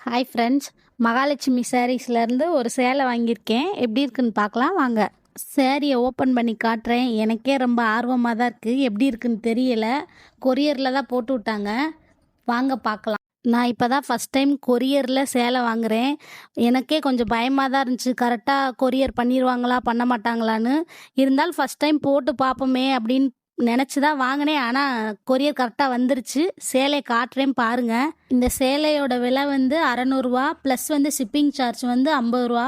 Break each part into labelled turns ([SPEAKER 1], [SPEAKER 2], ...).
[SPEAKER 1] Hi friends, Mahalakshmi சாரீஸ்லேருந்து ஒரு சேலை வாங்கியிருக்கேன். எப்படி இருக்குன்னு பார்க்கலாம் வாங்க. சேரீயை ஓப்பன் பண்ணி காட்டுறேன். எனக்கே ரொம்ப ஆர்வமாக தான் இருக்குது. எப்படி இருக்குன்னு தெரியல. கொரியரில் தான் போட்டு விட்டாங்க. வாங்க பார்க்கலாம். நான் இப்போ தான் ஃபஸ்ட் டைம் கொரியரில் சேலை வாங்குகிறேன். எனக்கே கொஞ்சம் பயமாக தான் இருந்துச்சு. கரெக்டாக கொரியர் பண்ணிடுவாங்களா பண்ண மாட்டாங்களான்னு. இருந்தாலும் ஃபஸ்ட் டைம் போட்டு பார்ப்போமே அப்படின்னு நினச்சி தான் வாங்கினேன். ஆனால் கொரியர் கரெக்டாக வந்துருச்சு. சேலை காட்டுறேன் பாருங்கள். இந்த சேலையோட விலை வந்து 600 ப்ளஸ் வந்து ஷிப்பிங் சார்ஜ் வந்து 50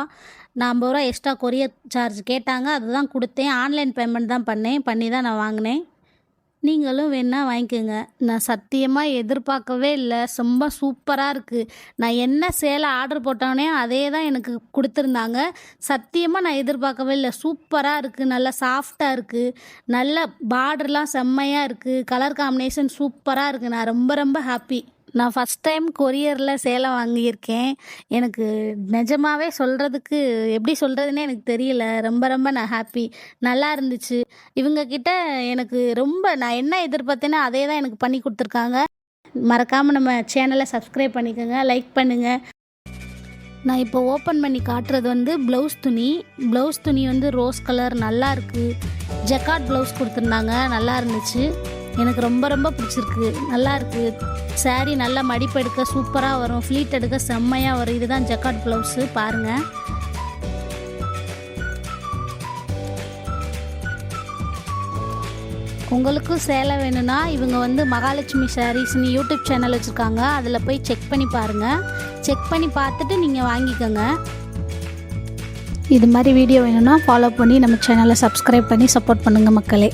[SPEAKER 1] நான் 50 எக்ஸ்ட்ரா கொரியர் சார்ஜ் கேட்டாங்க. அதுதான் கொடுத்தேன். ஆன்லைன் பேமெண்ட் தான் பண்ணி தான் நான் வாங்கினேன். நீங்களும் வேணால் வாங்கிக்கோங்க. நான் சத்தியமாக எதிர்பார்க்கவே இல்லை. ரொம்ப சூப்பராக இருக்குது. நான் என்ன சேலை ஆர்டர் போட்டோன்னே அதே தான் எனக்கு கொடுத்துருந்தாங்க. சத்தியமாக நான் எதிர்பார்க்கவே இல்லை. சூப்பராக இருக்குது. நல்லா சாஃப்டாக இருக்குது. நல்ல பார்டர்லாம் செம்மையாக இருக்குது. கலர் காம்பினேஷன் சூப்பராக இருக்குது. நான் ரொம்ப ரொம்ப ஹாப்பி. நான் ஃபஸ்ட் டைம் கொரியரில் சேலை வாங்கியிருக்கேன். எனக்கு நிஜமாவே சொல்கிறதுக்கு எப்படி சொல்கிறதுனே எனக்கு தெரியல. ரொம்ப ரொம்ப நான் ஹாப்பி. நல்லா இருந்துச்சு. இவங்கக்கிட்ட எனக்கு ரொம்ப நான் என்ன எதிர்பார்த்தேனோ அதே தான் எனக்கு பண்ணி கொடுத்துருக்காங்க. மறக்காமல் நம்ம சேனலை சப்ஸ்கிரைப் பண்ணிக்கோங்க, லைக் பண்ணுங்கள். நான் இப்போ ஓப்பன் பண்ணி காட்டுறது வந்து ப்ளவுஸ் துணி வந்து ரோஸ் கலர் நல்லா இருக்குது. ஜக்கார்ட் ப்ளவுஸ் கொடுத்துருந்தாங்க. நல்லா இருந்துச்சு. எனக்கு ரொம்ப ரொம்ப பிடிச்சிருக்கு. நல்லா இருக்குது. சாரீ நல்லா மடிப்பு எடுக்க சூப்பராக வரும். ஃப்ளீட் எடுக்க செம்மையாக வரும். இதுதான் ஜக்கார்ட் ப்ளவுஸு பாருங்கள். உங்களுக்கும் சேலை வேணும்னா இவங்க வந்து மகாலட்சுமி சாரீஸ்னு யூடியூப் சேனல் வச்சுருக்காங்க. அதில் போய் செக் பண்ணி பாருங்கள். செக் பண்ணி பார்த்துட்டு நீங்கள் வாங்கிக்கோங்க. இது மாதிரி வீடியோ வேணும்னா ஃபாலோ பண்ணி நம்ம சேனலை சப்ஸ்கிரைப் பண்ணி சப்போர்ட் பண்ணுங்கள் மக்களே.